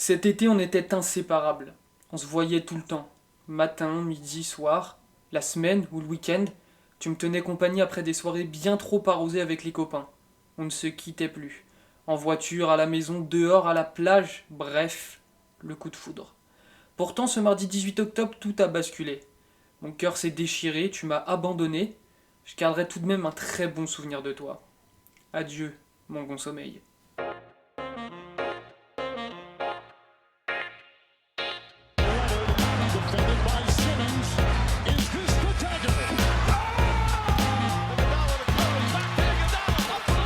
Cet été, on était inséparables. On se voyait tout le temps. Matin, midi, soir. La semaine ou le week-end, tu me tenais compagnie après des soirées bien trop arrosées avec les copains. On ne se quittait plus. En voiture, à la maison, dehors, à la plage, bref, le coup de foudre. Pourtant, ce mardi 18 octobre, tout a basculé. Mon cœur s'est déchiré, tu m'as abandonné. Je garderai tout de même un très bon souvenir de toi. Adieu, mon bon sommeil. Defended by Simmons. Is this the dagger? Iguodala to Curry. Back to Iguodala. Up for the layup.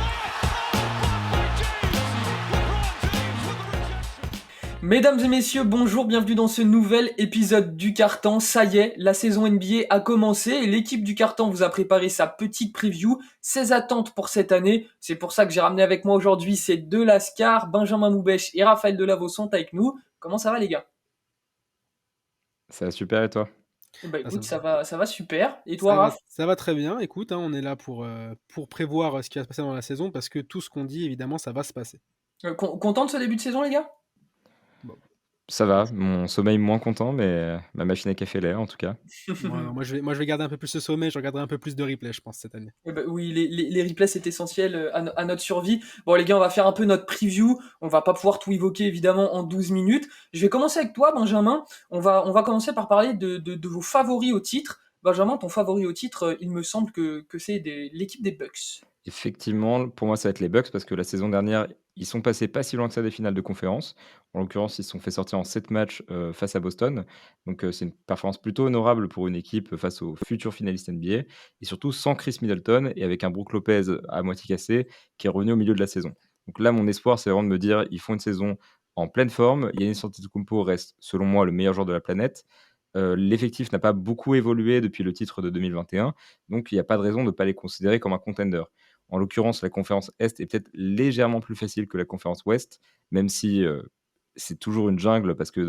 Oh, blocked by James. LeBron James with the rejection. Mesdames et messieurs, bonjour, bienvenue dans ce nouvel épisode du Carton. Ça y est, la saison NBA a commencé et l'équipe du Carton vous a préparé sa petite preview, ses attentes pour cette année. C'est pour ça que j'ai ramené avec moi aujourd'hui ces deux Lascars, Benjamin Moubèche et Raphaël Delavaux sont avec nous. Comment ça va les gars? Ça va super et toi? Eh ben Ah, écoute, ça va super. Et toi ça va Raph? ça va très bien. Écoute, hein, on est là pour prévoir ce qui va se passer dans la saison parce que tout ce qu'on dit, évidemment, ça va se passer. Content de ce début de saison les gars? Bon. Ça va, mon sommeil moins content, mais ma machine à café l'est en tout cas. Moi, je vais garder un peu plus ce sommet, je regarderai un peu plus de replay, je pense, cette année. Eh ben oui, les replays c'est essentiel à notre survie. Bon les gars, on va faire un peu notre preview. On va pas pouvoir tout évoquer évidemment en 12 minutes. Je vais commencer avec toi Benjamin. On va commencer par parler de vos favoris au titre. Benjamin, ton favori au titre, il me semble que c'est l'équipe des Bucks. Effectivement, pour moi, ça va être les Bucks parce que la saison dernière, ils sont passés pas si loin que ça des finales de conférence. En l'occurrence, ils se sont fait sortir en 7 matchs, face à Boston. Donc, c'est une performance plutôt honorable pour une équipe face aux futurs finalistes NBA et surtout sans Chris Middleton et avec un Brook Lopez à moitié cassé qui est revenu au milieu de la saison. Donc là, mon espoir, c'est vraiment de me dire: «Ils font une saison en pleine forme». Giannis Antetokounmpo reste, selon moi, le meilleur joueur de la planète. L'effectif n'a pas beaucoup évolué depuis le titre de 2021, donc il y a pas de raison de ne pas les considérer comme un contender. En l'occurrence, la conférence Est est peut-être légèrement plus facile que la conférence Ouest, même si, c'est toujours une jungle parce que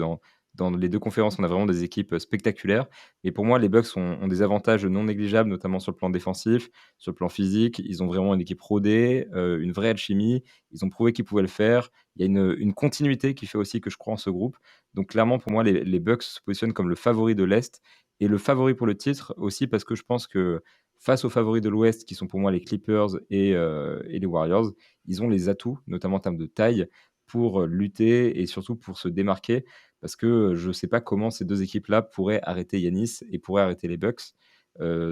dans les 2 conférences, on a vraiment des équipes, spectaculaires. Mais pour moi, les Bucks ont des avantages non négligeables, notamment sur le plan défensif, sur le plan physique. Ils ont vraiment une équipe rodée, une vraie alchimie. Ils ont prouvé qu'ils pouvaient le faire. Il y a une continuité qui fait aussi que je crois en ce groupe. Donc clairement, pour moi, les Bucks se positionnent comme le favori de l'Est et le favori pour le titre aussi parce que je pense que face aux favoris de l'Ouest, qui sont pour moi les Clippers et les Warriors, ils ont les atouts, notamment en termes de taille, pour lutter et surtout pour se démarquer. Parce que je ne sais pas comment ces deux équipes-là pourraient arrêter Yanis et pourraient arrêter les Bucks.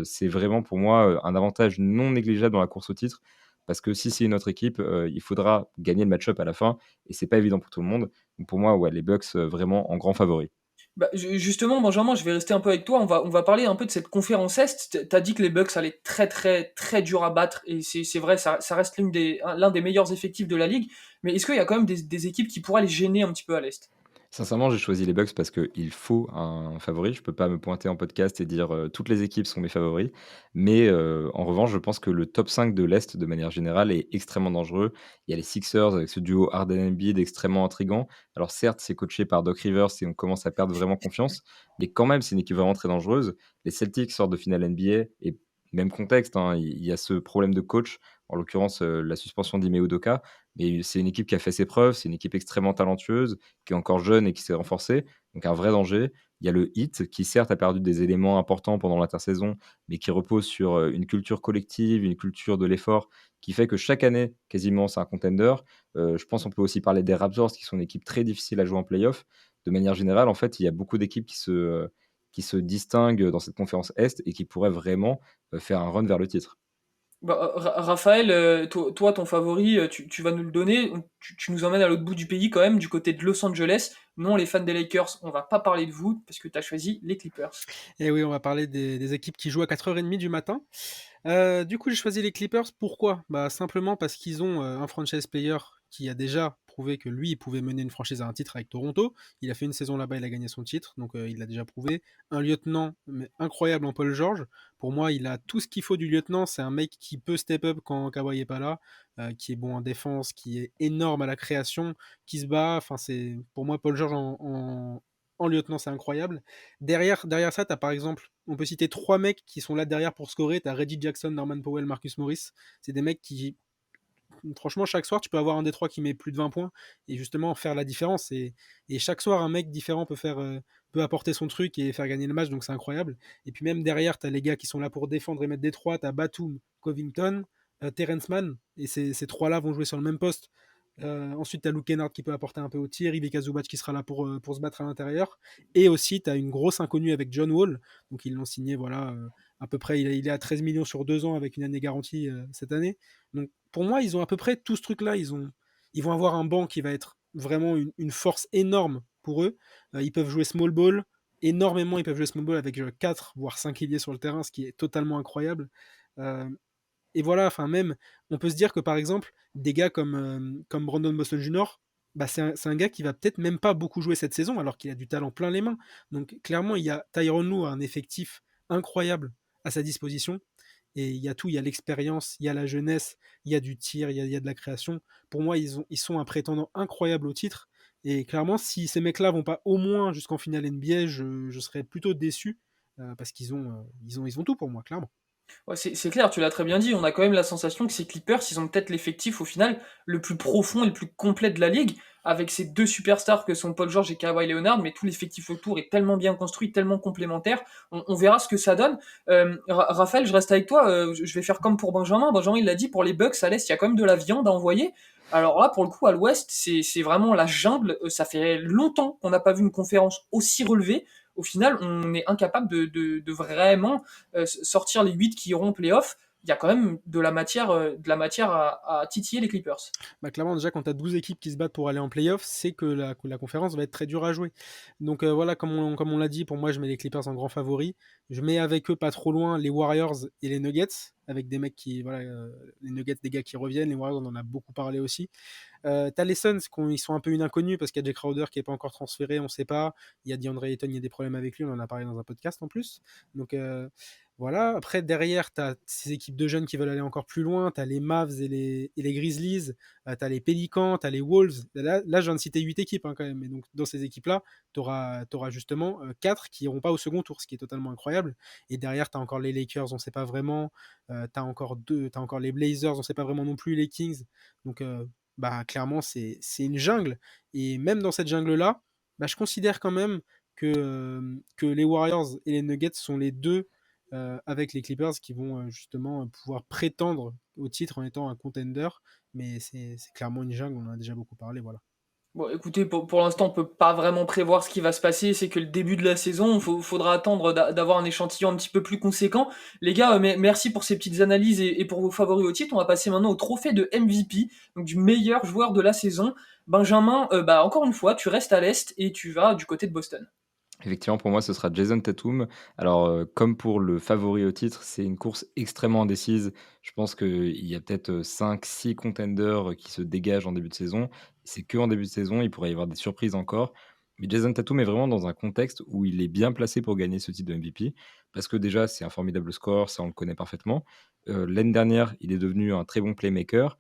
C'est vraiment pour moi un avantage non négligeable dans la course au titre. Parce que si c'est une autre équipe, il faudra gagner le match-up à la fin. Et c'est pas évident pour tout le monde. Donc pour moi, ouais, les Bucks vraiment en grand favori. Bah, justement, Benjamin, je vais rester un peu avec toi. On va parler un peu de cette conférence Est. T'as dit que les Bucks allaient très très très dur à battre et c'est vrai, ça reste l'un des meilleurs effectifs de la ligue. Mais est-ce qu'il y a quand même des équipes qui pourraient les gêner un petit peu à l'Est? Sincèrement, j'ai choisi les Bucks parce qu'il faut un favori. Je peux pas me pointer en podcast et dire, toutes les équipes sont mes favoris. Mais, en revanche, je pense que le top 5 de l'Est, de manière générale, est extrêmement dangereux. Il y a les Sixers avec ce duo Harden-Embiid extrêmement intriguant. Alors certes, c'est coaché par Doc Rivers et on commence à perdre vraiment confiance, mais quand même, c'est une équipe vraiment très dangereuse. Les Celtics sortent de finale NBA et même contexte, hein, il y a ce problème de coach, en l'occurrence, la suspension d'Ime Udoka, mais c'est une équipe qui a fait ses preuves, c'est une équipe extrêmement talentueuse, qui est encore jeune et qui s'est renforcé, donc un vrai danger. Il y a le Heat qui certes a perdu des éléments importants pendant l'intersaison, mais qui repose sur, une culture collective, une culture de l'effort qui fait que chaque année, quasiment, c'est un contender. Je pense qu'on peut aussi parler des Raptors qui sont une équipe très difficile à jouer en play-off. De manière générale, en fait, il y a beaucoup d'équipes qui se distinguent dans cette conférence Est et qui pourraient vraiment, faire un run vers le titre. Bah, Raphaël, toi, ton favori, tu vas nous le donner. Tu nous emmènes à l'autre bout du pays quand même, du côté de Los Angeles. Non, les fans des Lakers, on va pas parler de vous parce que tu as choisi les Clippers. Et oui, on va parler des équipes qui jouent à 4h30 du matin. Du coup, j'ai choisi les Clippers. Pourquoi? Bah, simplement parce qu'ils ont un franchise player qui a déjà prouvé que lui, il pouvait mener une franchise à un titre avec Toronto. Il a fait une saison là-bas, il a gagné son titre, donc il l'a déjà prouvé. Un lieutenant mais incroyable en Paul George. Pour moi, il a tout ce qu'il faut du lieutenant. C'est un mec qui peut step up quand Kawhi est pas là, qui est bon en défense, qui est énorme à la création, qui se bat. Enfin, c'est pour moi Paul George en lieutenant, c'est incroyable. Derrière ça, tu as par exemple, on peut citer trois mecs qui sont là derrière pour scorer. Tu as Reggie Jackson, Norman Powell, Marcus Morris. C'est des mecs qui franchement, chaque soir, tu peux avoir un des trois qui met plus de 20 points et justement faire la différence. Et chaque soir, un mec différent peut apporter son truc et faire gagner le match, donc c'est incroyable. Et puis même derrière, tu as les gars qui sont là pour défendre et mettre des trois. Tu as Batum, Covington, Terrence Mann, et ces trois-là vont jouer sur le même poste. Ensuite, tu as Luke Kennard qui peut apporter un peu au tir, Ivica Zubac qui sera là pour se battre à l'intérieur. Et aussi, tu as une grosse inconnue avec John Wall. Donc, ils l'ont signé, voilà, à peu près, il est à 13 millions sur 2 ans avec une année garantie cette année. Donc, pour moi, ils ont à peu près tout ce truc-là. Ils vont avoir un banc qui va être vraiment une force énorme pour eux. Ils peuvent jouer small ball énormément. Ils peuvent jouer small ball avec 4 voire 5 ailiers sur le terrain, ce qui est totalement incroyable. Euh, et voilà, enfin même, on peut se dire que par exemple, des gars comme Brandon Boston Jr., bah c'est un gars qui va peut-être même pas beaucoup jouer cette saison alors qu'il a du talent plein les mains. Donc clairement, il y a Tyronn Lue, un effectif incroyable à sa disposition. Et il y a tout, il y a l'expérience, il y a la jeunesse, il y a du tir, il y a de la création. Pour moi, ils sont un prétendant incroyable au titre. Et clairement, si ces mecs-là vont pas au moins jusqu'en finale NBA, je serais plutôt déçu parce qu'ils ont tout pour moi, clairement. Ouais, c'est clair, tu l'as très bien dit. On a quand même la sensation que ces Clippers, ils ont peut-être l'effectif au final le plus profond et le plus complet de la ligue, avec ces deux superstars que sont Paul George et Kawhi Leonard, mais tout l'effectif autour est tellement bien construit, tellement complémentaire. On verra ce que ça donne. Raphaël, je reste avec toi. Je vais faire comme pour Benjamin. Benjamin, il l'a dit, pour les Bucks à l'Est, il y a quand même de la viande à envoyer. Alors là, pour le coup, à l'Ouest, c'est vraiment la jungle. Ça fait longtemps qu'on n'a pas vu une conférence aussi relevée. Au final, on est incapable de vraiment sortir les 8 qui iront en playoff. Il y a quand même de la matière à titiller les Clippers. Bah, clairement, déjà, quand tu as 12 équipes qui se battent pour aller en playoff, c'est que la conférence va être très dure à jouer. Donc voilà, comme on l'a dit, pour moi, je mets les Clippers en grand favori. Je mets avec eux pas trop loin les Warriors et les Nuggets, avec des mecs qui, voilà, les Nuggets, des gars qui reviennent. Les Warriors, on en a beaucoup parlé aussi. T'as les Suns, ils sont un peu une inconnue parce qu'il y a Jay Crowder qui n'est pas encore transféré, on ne sait pas. Il y a DeAndre Ayton, il y a des problèmes avec lui, on en a parlé dans un podcast en plus. Donc voilà. Après, derrière, t'as ces équipes de jeunes qui veulent aller encore plus loin. T'as les Mavs et les Grizzlies. T'as les Pelicans, t'as les Wolves. Là, je viens de citer 8 équipes hein, quand même. Et donc, dans ces équipes-là, t'auras justement 4 qui n'iront pas au second tour, ce qui est totalement incroyable. Et derrière, t'as encore les Lakers, on ne sait pas vraiment. T'as encore les Blazers, on ne sait pas vraiment non plus, les Kings. Donc, bah, clairement, c'est une jungle. Et même dans cette jungle-là, bah, je considère quand même que les Warriors et les Nuggets sont les deux avec les Clippers qui vont justement pouvoir prétendre au titre en étant un contender. Mais c'est clairement une jungle, on en a déjà beaucoup parlé. Voilà. Bon, écoutez, pour l'instant, on peut pas vraiment prévoir ce qui va se passer. C'est que le début de la saison, faudra attendre d'avoir un échantillon un petit peu plus conséquent. Les gars, merci pour ces petites analyses et pour vos favoris au titre. On va passer maintenant au trophée de MVP, donc du meilleur joueur de la saison. Benjamin, bah encore une fois, tu restes à l'Est et tu vas du côté de Boston. Effectivement, pour moi, ce sera Jason Tatum. Alors, comme pour le favori au titre, c'est une course extrêmement indécise. Je pense qu'il y a peut-être 5-6 contenders qui se dégagent en début de saison. C'est qu'en début de saison, il pourrait y avoir des surprises encore. Mais Jason Tatum est vraiment dans un contexte où il est bien placé pour gagner ce titre de MVP. Parce que déjà, c'est un formidable score, ça on le connaît parfaitement. L'année dernière, il est devenu un très bon playmaker.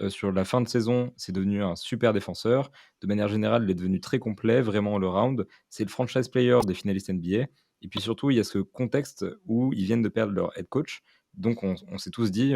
Sur la fin de saison, c'est devenu un super défenseur. De manière générale, il est devenu très complet, vraiment all-around. C'est le franchise player des finalistes NBA. Et puis surtout, il y a ce contexte où ils viennent de perdre leur head coach. Donc on s'est tous dit,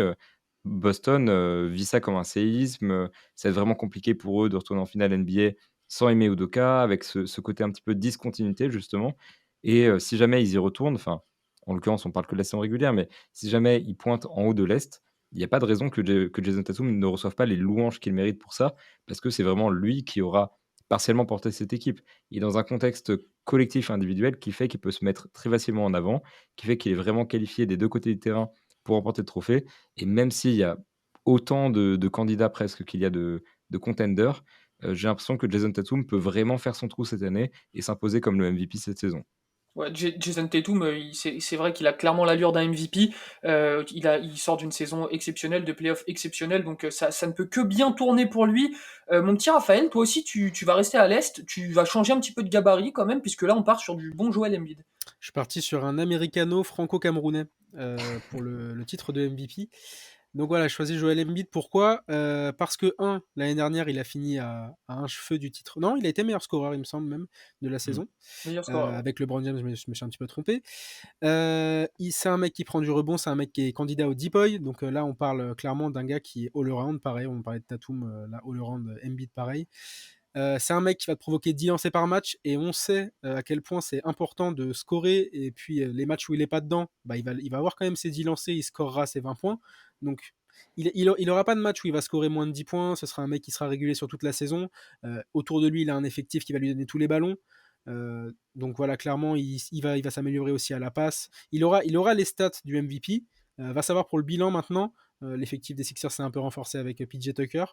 Boston vit ça comme un séisme. Ça va être vraiment compliqué pour eux de retourner en finale NBA sans Ime Udoka, avec ce côté un petit peu de discontinuité, justement. Et si jamais ils y retournent, enfin, en l'occurrence, on parle que de la saison régulière, mais si jamais ils pointent en haut de l'Est, il n'y a pas de raison que Jason Tatum ne reçoive pas les louanges qu'il mérite pour ça, parce que c'est vraiment lui qui aura partiellement porté cette équipe. Il est dans un contexte collectif individuel qui fait qu'il peut se mettre très facilement en avant, qui fait qu'il est vraiment qualifié des deux côtés du terrain pour remporter le trophée. Et même s'il y a autant de candidats presque qu'il y a de contenders, j'ai l'impression que Jason Tatum peut vraiment faire son trou cette année et s'imposer comme le MVP cette saison. Ouais, Jason Tatum, c'est vrai qu'il a clairement l'allure d'un MVP. Il sort d'une saison exceptionnelle, de playoffs exceptionnels, donc ça ne peut que bien tourner pour lui. Mon petit Raphaël, toi aussi, tu vas rester à l'Est, tu vas changer un petit peu de gabarit quand même, puisque là, on part sur du bon Joel Embiid. Je suis parti sur un americano franco-camerounais pour le titre de MVP. Donc voilà, je choisis Joel Embiid. Pourquoi? Parce que l'année dernière, il a fini à un cheveu du titre. Non, il a été meilleur scoreur, il me semble même, de la Mmh. saison. Meilleur score, ouais. Avec LeBron James, je me suis un petit peu trompé. C'est un mec qui prend du rebond, c'est un mec qui est candidat au Deep Boy. Donc là, on parle clairement d'un gars qui est all-around, pareil. On parlait de Tatum, là, all-around, Embiid, pareil. C'est un mec qui va te provoquer 10 lancers par match et on sait à quel point c'est important de scorer. Et puis les matchs où il est pas dedans, bah, il va avoir quand même ses 10 lancers, il scorera ses 20 points. Donc il aura pas de match où il va scorer moins de 10 points. Ce sera un mec qui sera régulé sur toute la saison. Autour de lui, il a un effectif qui va lui donner tous les ballons. Donc voilà, clairement, il va s'améliorer aussi à la passe. Il aura les stats du MVP. Va savoir pour le bilan maintenant. L'effectif des Sixers s'est un peu renforcé avec PJ Tucker.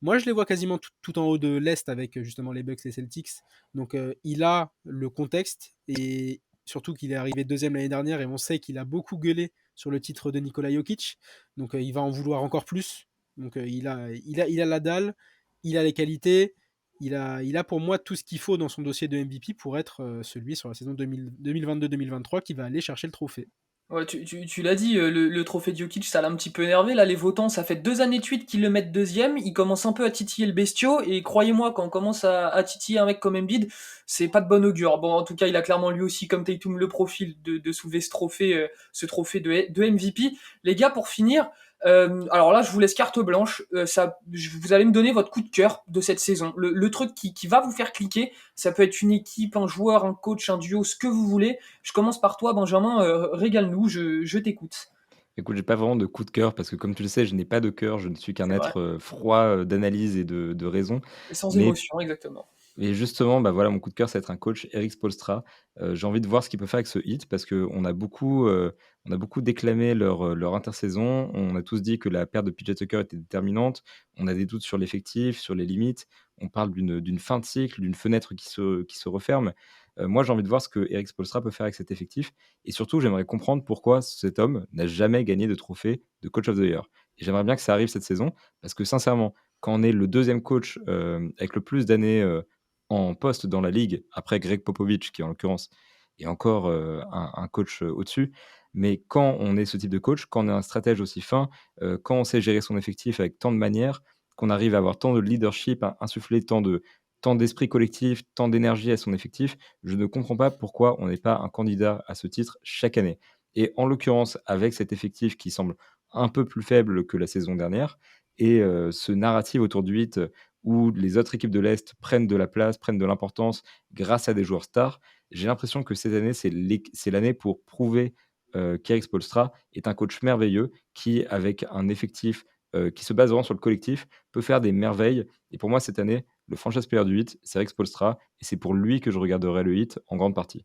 Moi, je les vois quasiment tout en haut de l'Est avec justement les Bucks et les Celtics. Donc, il a le contexte et surtout qu'il est arrivé deuxième l'année dernière et on sait qu'il a beaucoup gueulé sur le titre de Nikola Jokic. Donc, il va en vouloir encore plus. Donc, il a la dalle, il a les qualités, il a pour moi tout ce qu'il faut dans son dossier de MVP pour être celui sur la saison 2022-2023 qui va aller chercher le trophée. Ouais, tu l'as dit, le trophée Djokic, ça l'a un petit peu énervé. Là, les votants, ça fait 2 années de suite qu'ils le mettent deuxième. Ils commencent un peu à titiller le bestiau. Et croyez-moi, quand on commence à titiller un mec comme Embiid, c'est pas de bon augure. Bon, en tout cas, il a clairement lui aussi, comme Tatum, le profil de soulever ce trophée de MVP. Les gars, pour finir, alors là, je vous laisse carte blanche. Vous allez me donner votre coup de cœur de cette saison. Le truc qui va vous faire cliquer, ça peut être une équipe, un joueur, un coach, un duo, ce que vous voulez. Je commence par toi, Benjamin. Régale-nous, je t'écoute. Écoute, j'ai pas vraiment de coup de cœur parce que comme tu le sais, je n'ai pas de cœur, je ne suis qu'un C'est vrai. être, froid, d'analyse et de raison. Et sans Mais émotion, exactement. Et justement, bah, voilà, mon coup de cœur, ça va être un coach, Erik Spoelstra. J'ai envie de voir ce qu'il peut faire avec ce Heat parce qu'on a beaucoup déclamé leur intersaison. On a tous dit que la perte de PJ Tucker était déterminante. On a des doutes sur l'effectif, sur les limites. On parle d'une fin de cycle, d'une fenêtre qui se referme. Moi, j'ai envie de voir ce que Erik Spoelstra peut faire avec cet effectif et surtout, j'aimerais comprendre pourquoi cet homme n'a jamais gagné de trophée de coach of the year et j'aimerais bien que ça arrive cette saison parce que sincèrement, quand on est le deuxième coach, avec le plus d'années, en poste dans la ligue, après Greg Popovich, qui en l'occurrence est encore un coach au-dessus. Mais quand on est ce type de coach, quand on est un stratège aussi fin, quand on sait gérer son effectif avec tant de manières, qu'on arrive à avoir tant de leadership, à insuffler tant d'esprit collectif, tant d'énergie à son effectif, je ne comprends pas pourquoi on n'est pas un candidat à ce titre chaque année. Et en l'occurrence, avec cet effectif qui semble un peu plus faible que la saison dernière, et ce narratif autour du 8 où les autres équipes de l'Est prennent de la place, prennent de l'importance grâce à des joueurs stars. J'ai l'impression que cette année, c'est l'année pour prouver qu'Eric Spoelstra est un coach merveilleux qui, avec un effectif qui se base vraiment sur le collectif, peut faire des merveilles. Et pour moi, cette année, le franchise player du Heat, c'est Eric Spoelstra, et c'est pour lui que je regarderai le Heat en grande partie.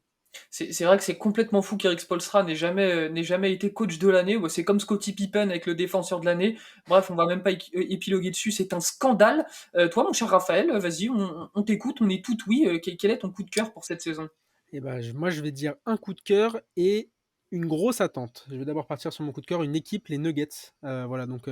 C'est vrai que c'est complètement fou qu'Eric Spoelstra n'ait jamais été coach de l'année. Bon, c'est comme Scottie Pippen avec le défenseur de l'année. Bref, on va même pas épiloguer dessus. C'est un scandale. Toi, mon cher Raphaël, vas-y, on t'écoute. On est tout oui. Quel est ton coup de cœur pour cette saison? Et ben, moi, je vais dire un coup de cœur et une grosse attente. Je vais d'abord partir sur mon coup de cœur, une équipe, les Nuggets. Voilà, donc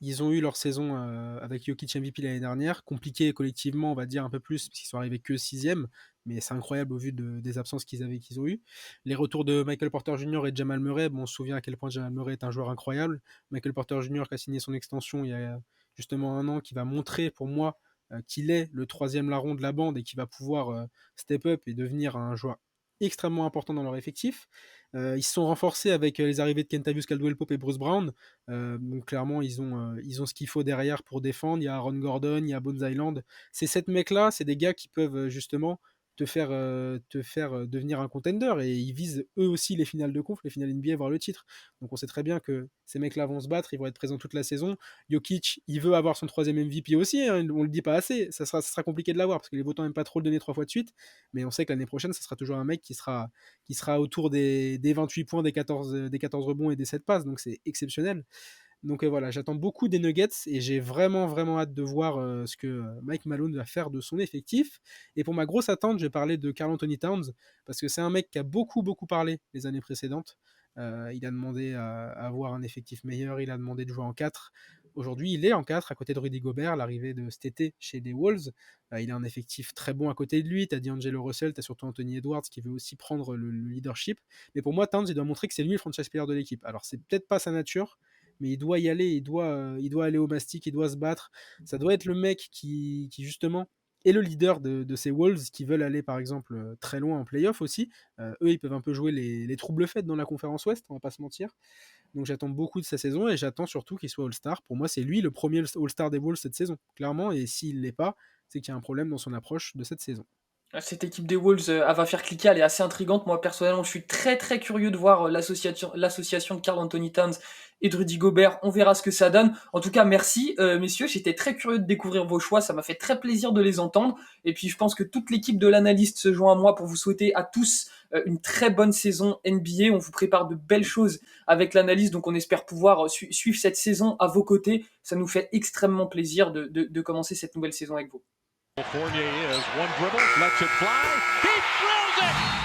ils ont eu leur saison avec Jokic MVP l'année dernière, compliquée collectivement, on va dire un peu plus, parce qu'ils sont arrivés que sixième, mais c'est incroyable au vu des absences qu'ils ont eues. Les retours de Michael Porter Jr. et Jamal Murray, bon, on se souvient à quel point Jamal Murray est un joueur incroyable. Michael Porter Jr. qui a signé son extension il y a justement un an, qui va montrer pour moi qu'il est le troisième larron de la bande et qui va pouvoir step up et devenir un joueur extrêmement important dans leur effectif. Ils se sont renforcés avec les arrivées de Kentavious Caldwell-Pope et Bruce Brown. Donc clairement, ils ont ce qu'il faut derrière pour défendre. Il y a Aaron Gordon, il y a Bones Island. C'est cette mecs-là, c'est des gars qui peuvent justement te faire devenir un contender et ils visent eux aussi les finales de conf, les finales NBA, voire le titre. Donc on sait très bien que ces mecs-là vont se battre, ils vont être présents toute la saison. Jokic, il veut avoir son troisième MVP aussi, hein, on le dit pas assez. Ça sera compliqué de l'avoir parce que les votants n'aiment pas trop le donner 3 fois de suite, mais on sait que l'année prochaine, ça sera toujours un mec qui sera autour des 28 points, des 14 rebonds et des 7 passes, donc c'est exceptionnel. Donc voilà, j'attends beaucoup des Nuggets et j'ai vraiment, vraiment hâte de voir ce que Mike Malone va faire de son effectif. Et pour ma grosse attente, je vais parler de Karl Anthony Towns parce que c'est un mec qui a beaucoup, beaucoup parlé les années précédentes. Il a demandé à avoir un effectif meilleur, il a demandé de jouer en 4. Aujourd'hui, il est en 4 à côté de Rudy Gobert, l'arrivée de cet été chez les Wolves. Il a un effectif très bon à côté de lui. Tu as D'Angelo Russell, tu as surtout Anthony Edwards qui veut aussi prendre le leadership. Mais pour moi, Towns, il doit montrer que c'est lui le franchise player de l'équipe. Alors, c'est peut-être pas sa nature, mais il doit y aller, il doit aller au mastic, il doit se battre. Ça doit être le mec qui justement est le leader de ces Wolves qui veulent aller par exemple très loin en playoff aussi. Eux, ils peuvent un peu jouer les troubles faites dans la conférence Ouest, on va pas se mentir. Donc j'attends beaucoup de sa saison et j'attends surtout qu'il soit All-Star. Pour moi, c'est lui le premier All-Star des Wolves cette saison, clairement. Et s'il l'est pas, c'est qu'il y a un problème dans son approche de cette saison. Cette équipe des Wolves, elle va faire cliquer, elle est assez intrigante. Moi, personnellement, je suis très très curieux de voir l'association de Karl Anthony Towns et de Rudy Gobert. On verra ce que ça donne. En tout cas, merci, messieurs. J'étais très curieux de découvrir vos choix. Ça m'a fait très plaisir de les entendre. Et puis, je pense que toute l'équipe de l'analyste se joint à moi pour vous souhaiter à tous une très bonne saison NBA. On vous prépare de belles choses avec l'analyse. Donc, on espère pouvoir suivre cette saison à vos côtés. Ça nous fait extrêmement plaisir de commencer cette nouvelle saison avec vous. Fournier is one dribble, lets it fly. He drills it!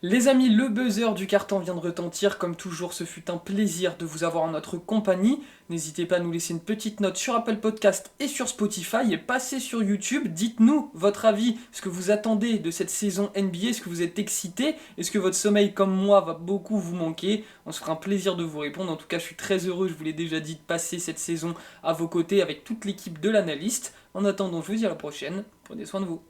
Les amis, le buzzer du carton vient de retentir. Comme toujours, ce fut un plaisir de vous avoir en notre compagnie. N'hésitez pas à nous laisser une petite note sur Apple Podcast et sur Spotify et passez sur YouTube. Dites-nous votre avis, ce que vous attendez de cette saison NBA, est-ce que vous êtes excité, est-ce que votre sommeil comme moi va beaucoup vous manquer. On se fera un plaisir de vous répondre. En tout cas, je suis très heureux, je vous l'ai déjà dit, de passer cette saison à vos côtés avec toute l'équipe de l'analyste. En attendant, je vous dis à la prochaine. Prenez soin de vous.